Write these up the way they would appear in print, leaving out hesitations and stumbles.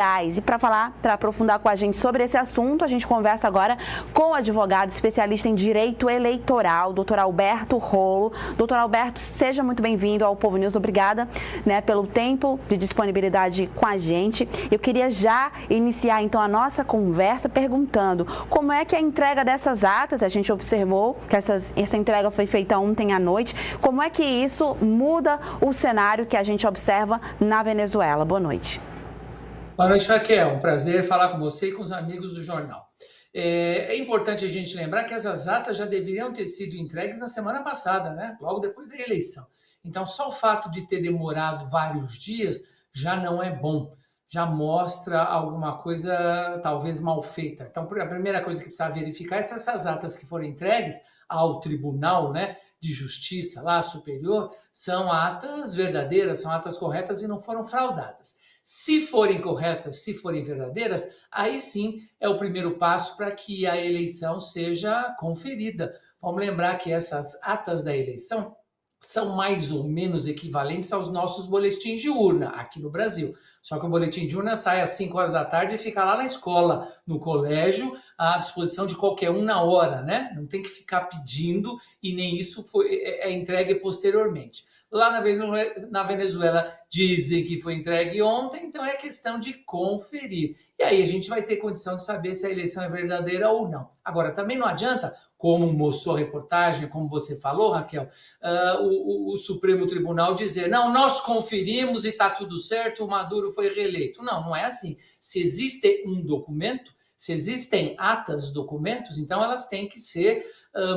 E para aprofundar com a gente sobre esse assunto, a gente conversa agora com o advogado especialista em direito eleitoral, doutor Alberto Rolo. Doutor Alberto, seja muito bem-vindo ao Povo News. Obrigada, pelo tempo de disponibilidade com a gente. Eu queria já iniciar, então, a nossa conversa perguntando como é que a entrega dessas atas, a gente observou que essa entrega foi feita ontem à noite, como é que isso muda o cenário que a gente observa na Venezuela? Boa noite. Boa noite, Raquel. Um prazer falar com você e com os amigos do jornal. É importante a gente lembrar que essas atas já deveriam ter sido entregues na semana passada, né? Logo depois da eleição. Então, só o fato de ter demorado vários dias já não é bom. Já mostra alguma coisa talvez mal feita. Então, a primeira coisa que precisa verificar é se essas atas que foram entregues ao tribunal, né, de justiça lá superior, são atas verdadeiras, são atas corretas e não foram fraudadas. Se forem corretas, se forem verdadeiras, aí sim é o primeiro passo para que a eleição seja conferida. Vamos lembrar que essas atas da eleição são mais ou menos equivalentes aos nossos boletins de urna aqui no Brasil. Só que o boletim de urna sai às 5 horas da tarde e fica lá na escola, no colégio, à disposição de qualquer um na hora, né? Não tem que ficar pedindo e nem isso é entregue posteriormente. Lá na Venezuela dizem que foi entregue ontem, então é questão de conferir. E aí a gente vai ter condição de saber se a eleição é verdadeira ou não. Agora, também não adianta, como mostrou a reportagem, como você falou, Raquel, o Supremo Tribunal dizer, não, nós conferimos e está tudo certo, o Maduro foi reeleito. Não, não é assim. Se existe um documento, se existem atas, documentos, então elas têm que ser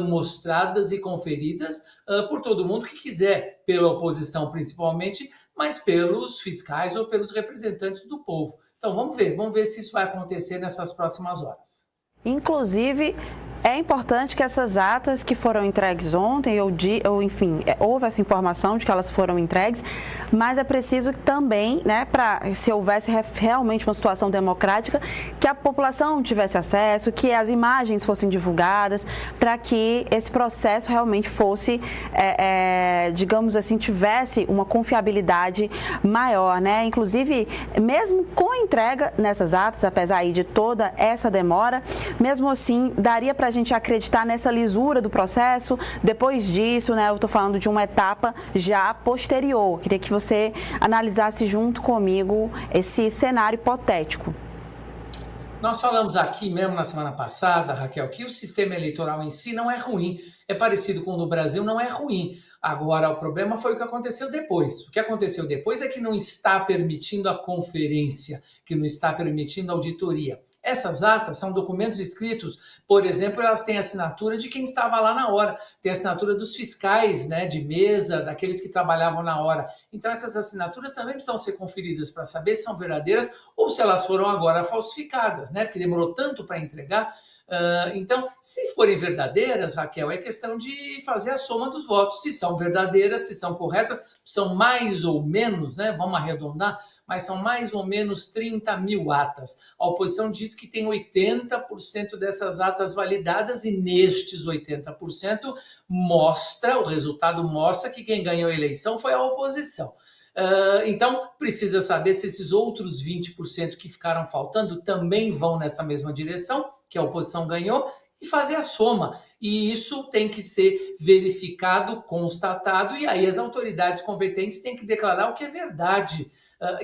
mostradas e conferidas por todo mundo que quiser, pela oposição principalmente, mas pelos fiscais ou pelos representantes do povo. Então vamos ver se isso vai acontecer nessas próximas horas. Inclusive, é importante que essas atas que foram entregues ontem, enfim, houve essa informação de que elas foram entregues, mas é preciso também, se houvesse realmente uma situação democrática, que a população tivesse acesso, que as imagens fossem divulgadas, para que esse processo realmente fosse, digamos assim, tivesse uma confiabilidade maior, Inclusive, mesmo com a entrega nessas atas, apesar aí de toda essa demora, mesmo assim, daria para a gente acreditar nessa lisura do processo. Depois disso, eu estou falando de uma etapa já posterior. Queria que você analisasse junto comigo esse cenário hipotético. Nós falamos aqui mesmo na semana passada, Raquel, que o sistema eleitoral em si não é ruim. É parecido com o do Brasil, não é ruim. Agora, o problema foi o que aconteceu depois. O que aconteceu depois é que não está permitindo a conferência, que não está permitindo a auditoria. Essas atas são documentos escritos, por exemplo, elas têm assinatura de quem estava lá na hora, tem assinatura dos fiscais, de mesa, daqueles que trabalhavam na hora. Então essas assinaturas também precisam ser conferidas para saber se são verdadeiras ou se elas foram agora falsificadas, porque demorou tanto para entregar. Então, se forem verdadeiras, Raquel, é questão de fazer a soma dos votos. Se são verdadeiras, se são corretas, são mais ou menos, vamos arredondar, mas são mais ou menos 30 mil atas. A oposição diz que tem 80% dessas atas validadas e nestes 80% o resultado mostra que quem ganhou a eleição foi a oposição. Então, precisa saber se esses outros 20% que ficaram faltando também vão nessa mesma direção, que a oposição ganhou, e fazer a soma. E isso tem que ser verificado, constatado, e aí as autoridades competentes têm que declarar o que é verdade.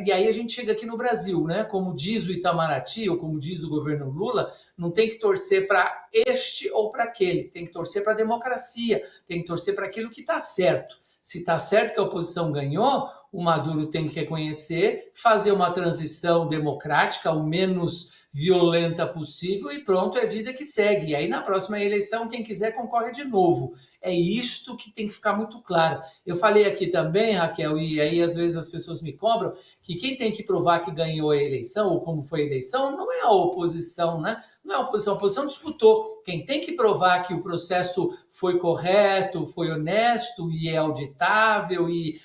E aí a gente chega aqui no Brasil, como diz o Itamaraty, ou como diz o governo Lula, não tem que torcer para este ou para aquele, tem que torcer para a democracia, tem que torcer para aquilo que está certo. Se está certo que a oposição ganhou, o Maduro tem que reconhecer, fazer uma transição democrática, o menos violenta possível e pronto, é vida que segue. E aí na próxima eleição, quem quiser concorre de novo. É isto que tem que ficar muito claro. Eu falei aqui também, Raquel, e aí às vezes as pessoas me cobram, que quem tem que provar que ganhou a eleição, ou como foi a eleição, não é a oposição, Não é a oposição disputou. Quem tem que provar que o processo foi correto, foi honesto e é auditável e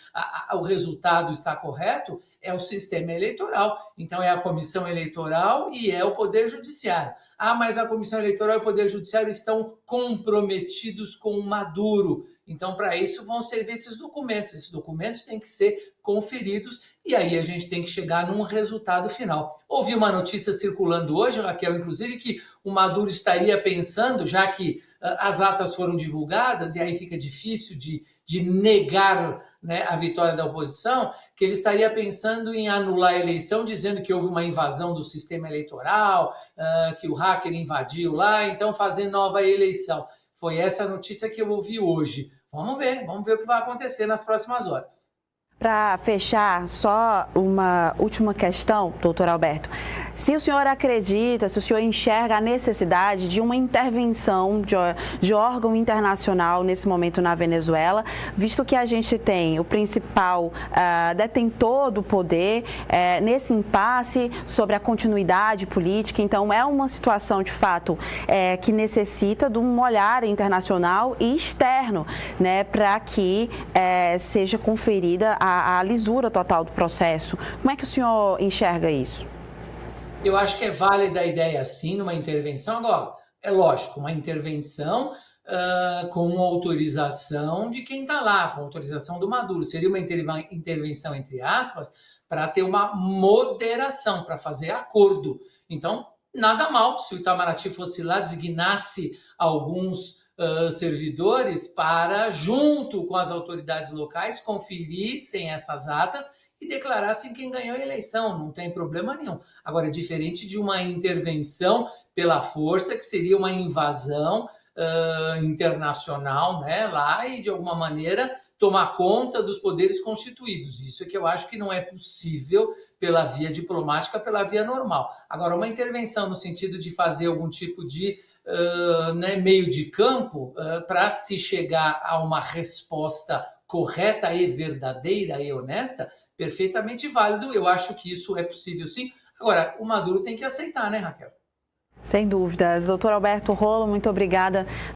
o resultado está correto, É o sistema eleitoral. Então, é a comissão eleitoral e é o Poder Judiciário. Ah, mas a comissão eleitoral e o Poder Judiciário estão comprometidos com o Maduro. Então, para isso, vão servir esses documentos. Esses documentos têm que ser conferidos e aí a gente tem que chegar num resultado final. Ouvi uma notícia circulando hoje, Raquel, inclusive, que o Maduro estaria pensando, já que as atas foram divulgadas, e aí fica difícil de negar, né, a vitória da oposição, que ele estaria pensando em anular a eleição, dizendo que houve uma invasão do sistema eleitoral, que o hacker invadiu lá, então fazer nova eleição. Foi essa a notícia que eu ouvi hoje. Vamos ver o que vai acontecer nas próximas horas. Para fechar, só uma última questão, doutor Alberto. Se o senhor acredita, se o senhor enxerga a necessidade de uma intervenção de órgão internacional nesse momento na Venezuela, visto que a gente tem o principal detentor do poder nesse impasse sobre a continuidade política, então é uma situação de fato que necessita de um olhar internacional e externo, né, para que seja conferida a lisura total do processo. Como é que o senhor enxerga isso? Eu acho que é válida a ideia, sim, numa intervenção. Agora, é lógico, uma intervenção com autorização de quem está lá, com autorização do Maduro. Seria uma intervenção, entre aspas, para ter uma moderação, para fazer acordo. Então, nada mal se o Itamaraty fosse lá, designasse alguns servidores para, junto com as autoridades locais, conferissem essas atas e declarassem quem ganhou a eleição, não tem problema nenhum. Agora, diferente de uma intervenção pela força, que seria uma invasão internacional, né, lá e, de alguma maneira, tomar conta dos poderes constituídos. Isso é que eu acho que não é possível pela via diplomática, pela via normal. Agora, uma intervenção no sentido de fazer algum tipo de meio de campo para se chegar a uma resposta correta e verdadeira e honesta, perfeitamente válido. Eu acho que isso é possível, sim. Agora, o Maduro tem que aceitar, né, Raquel? Sem dúvidas. Doutor Alberto Rolo, muito obrigada